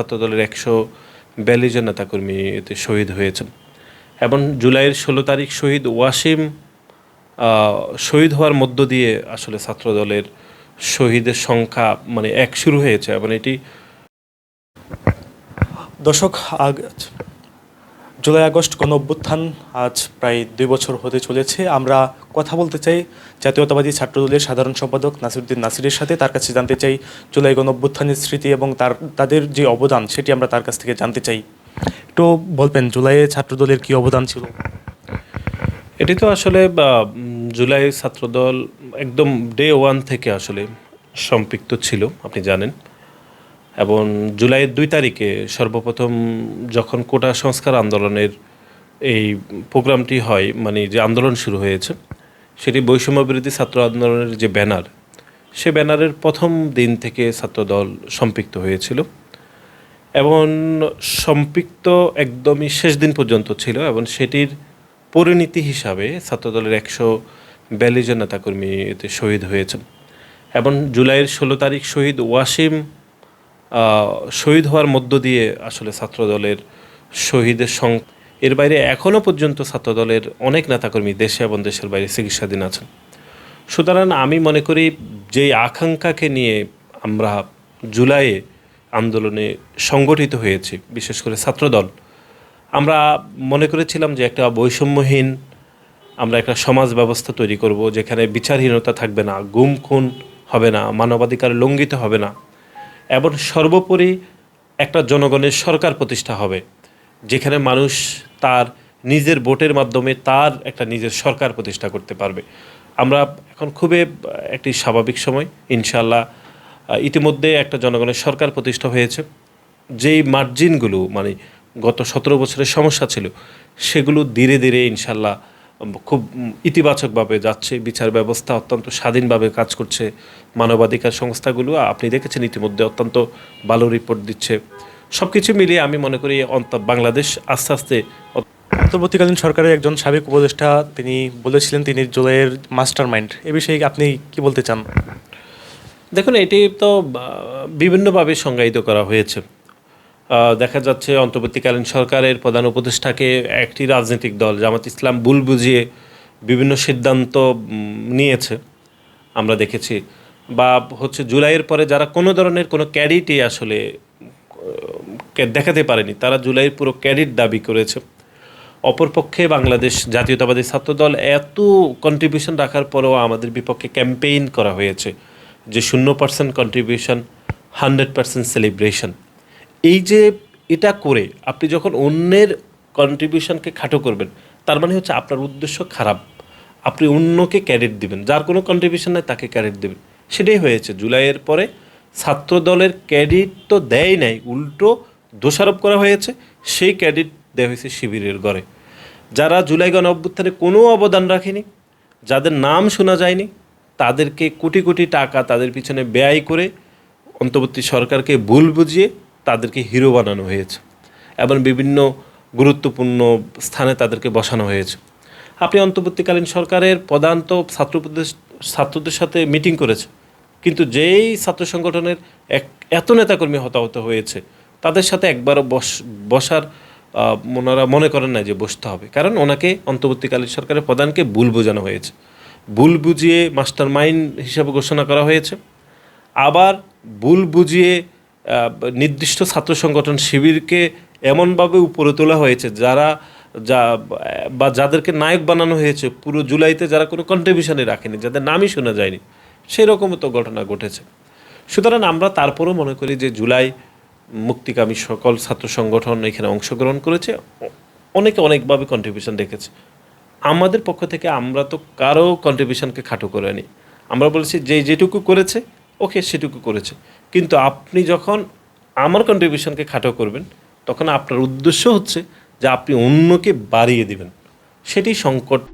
ছাত্রদলের ১৪২ জন নেতাকর্মী এতে শহীদ হয়েছেন এবং জুলাইয়ের ১৬ তারিখ শহীদ ওয়াসিম শহীদ হওয়ার মধ্য দিয়ে আসলে ছাত্রদলের শহীদের সংখ্যা এক শুরু হয়েছে এবং এটি দর্শক জুলাই আগস্ট গণ অভ্যুত্থান আজ প্রায় ২ বছর হতে চলেছে। আমরা কথা বলতে চাই জাতীয়তাবাদী ছাত্রদলের সাধারণ সম্পাদক নাসিরউদ্দিন নাসিরের সাথে। তার কাছে জানতে চাই জুলাই গণ অভ্যুত্থানের স্মৃতি এবং তাদের যে অবদান সেটি আমরা তার কাছ থেকে জানতে চাই। একটু বলবেন জুলাইয়ে ছাত্রদলের কী অবদান ছিল? এটি তো আসলে জুলাই ছাত্রদল একদম ডে ওয়ান থেকে আসলে সম্পৃক্ত ছিল, আপনি জানেন। এবং জুলাইয়ের ২ তারিখে সর্বপ্রথম যখন কোটা সংস্কার আন্দোলনের এই প্রোগ্রামটি হয়, যে আন্দোলন শুরু হয়েছে, সেটি বৈষম্য বিরোধী ছাত্র আন্দোলনের যে ব্যানার, সে ব্যানারের প্রথম দিন থেকে ছাত্রদল সম্পৃক্ত হয়েছিল এবং সম্পৃক্ত একদমই শেষ দিন পর্যন্ত ছিল। এবং সেটির পরিণতি হিসাবে ছাত্রদলের ১৪২ জন নেতাকর্মী এতে শহীদ হয়েছেন এবং জুলাইয়ের ১৬ তারিখ শহীদ ওয়াসিম শহীদ হওয়ার মধ্য দিয়ে আসলে ছাত্রদলের শহীদের এর বাইরে এখনও পর্যন্ত ছাত্রদলের অনেক নেতাকর্মী দেশে এবং দেশের বাইরে চিকিৎসাধীন আছেন। সুতরাং আমি মনে করি যেই আকাঙ্ক্ষাকে নিয়ে আমরা জুলাইয়ে আন্দোলনে সংগঠিত হয়েছি, বিশেষ করে ছাত্রদল, আমরা মনে করেছিলাম যে একটা বৈষম্যহীন আমরা একটা সমাজ ব্যবস্থা তৈরি করব, যেখানে বিচারহীনতা থাকবে না, গুম খুন হবে না, মানবাধিকার লঙ্ঘিত হবে না, এবং সর্বোপরি একটা জনগণের সরকার প্রতিষ্ঠা হবে, যেখানে মানুষ তার নিজের ভোটের মাধ্যমে তার একটা নিজের সরকার প্রতিষ্ঠা করতে পারবে। আমরা এখন খুবই একটি স্বাভাবিক সময়, ইনশাআল্লাহ ইতিমধ্যে একটা জনগণের সরকার প্রতিষ্ঠা হয়েছে। যেই মার্জিনগুলো গত ১৭ বছরের সমস্যা ছিল, সেগুলো ধীরে ধীরে ইনশাআল্লাহ খুব ইতিবাচকভাবে যাচ্ছে। বিচার ব্যবস্থা অত্যন্ত স্বাধীনভাবে কাজ করছে। মানবাধিকার সংস্থাগুলো আপনি দেখেছেন ইতিমধ্যে অত্যন্ত ভালো রিপোর্ট দিচ্ছে। সব কিছু মিলিয়ে আমি মনে করি বাংলাদেশ আস্তে আস্তে। অন্তর্বর্তীকালীন সরকারের একজন সাবেক উপদেষ্টা তিনি বলেছিলেন তিনি জুলাইয়ের মাস্টার মাইন্ড। এ বিষয়ে আপনি কি বলতে চান? দেখুন, এটি তো বিভিন্নভাবে সংজ্ঞায়িত করা হয়েছে। দেখা যাচ্ছে অন্তর্বর্তীকালীন সরকারের প্রধান উপদেষ্টাকে একটি রাজনৈতিক দল জামাত ইসলাম ভুল বুঝিয়ে বিভিন্ন সিদ্ধান্ত নিয়েছে, আমরা দেখেছি। বা জুলাইয়ের পরে যারা কোনো ধরনের কোনো ক্যাডিটই আসলে দেখাতে পারেনি, তারা জুলাইয়ের পুরো ক্যাডিট দাবি করেছে। অপরপক্ষে বাংলাদেশ জাতীয়তাবাদী ছাত্রদল এত কন্ট্রিবিউশন রাখার পরেও আমাদের বিপক্ষে ক্যাম্পেইন করা হয়েছে যে 0% কন্ট্রিবিউশন, 100% সেলিব্রেশন। এই যে এটা করে আপনি যখন অন্যের কন্ট্রিবিউশনকে খাটো করবেন, তার মানে হচ্ছে আপনার উদ্দেশ্য খারাপ। আপনি অন্যকে ক্যাডেট দিবেন, যার কোনো কন্ট্রিবিউশন নাই তাকে ক্যাডেট দেবেন। সেটাই হয়েছে। জুলাইয়ের পরে ছাত্রদলের ক্যাডেট তো দেয় নাই, উল্টো দোষারোপ করা হয়েছে। সেই ক্যাডেট দেওয়া হয়েছে শিবিরের ঘরে, যারা জুলাই গণ অভ্যুত্থানে কোনো অবদান রাখেনি, যাদের নাম শোনা যায়নি, তাদেরকে কোটি কোটি টাকা তাদের পিছনে ব্যয় করে অন্তর্বর্তী সরকারকে ভুল বুঝিয়ে তাদেরকে হিরো বানানো হয়েছে এবং বিভিন্ন গুরুত্বপূর্ণ স্থানে তাদেরকে বসানো হয়েছে। আপনি অন্তর্বর্তীকালীন সরকারের প্রধান তো ছাত্রদের সাথে মিটিং করেছে, কিন্তু যেই ছাত্র সংগঠনের এত নেতাকর্মী হতাহত হয়েছে, তাদের সাথে একবারও বসার ওনারা মনে করেন না যে বসতে হবে, কারণ ওনাকে অন্তর্বর্তীকালীন সরকারের প্রধানকে ভুল বোঝানো হয়েছে, ভুল বুঝিয়ে মাস্টার মাইন্ড হিসাবে ঘোষণা করা হয়েছে। আবার ভুল বুঝিয়ে নির্দিষ্ট ছাত্র সংগঠন শিবিরকে এমনভাবে উপরে তোলা হয়েছে যাদেরকে নায়ক বানানো হয়েছে পুরো জুলাইতে, যারা কোনো কন্ট্রিবিউশনে রাখেনি, যাদের নামই শোনা যায়নি। সেরকমও তো ঘটনা ঘটেছে। সুতরাং আমরা তারপরও মনে করি যে জুলাই মুক্তিকামী সকল ছাত্র সংগঠন এখানে অংশগ্রহণ করেছে, অনেকে অনেকভাবে কন্ট্রিবিউশন রেখেছে। আমাদের পক্ষ থেকে আমরা তো কারো কন্ট্রিবিউশনকে খাটো করে আনি। আমরা বলেছি যেটুকু করেছে ওকে সেটুকু করেছে, কিন্তু আপনি যখন আমার কন্ট্রিবিউশনকে খাটো করবেন, তখন আপনার উদ্দেশ্য হচ্ছে যে আপনি অন্যকে বাড়িয়ে দিবেন। সেটি সংকট।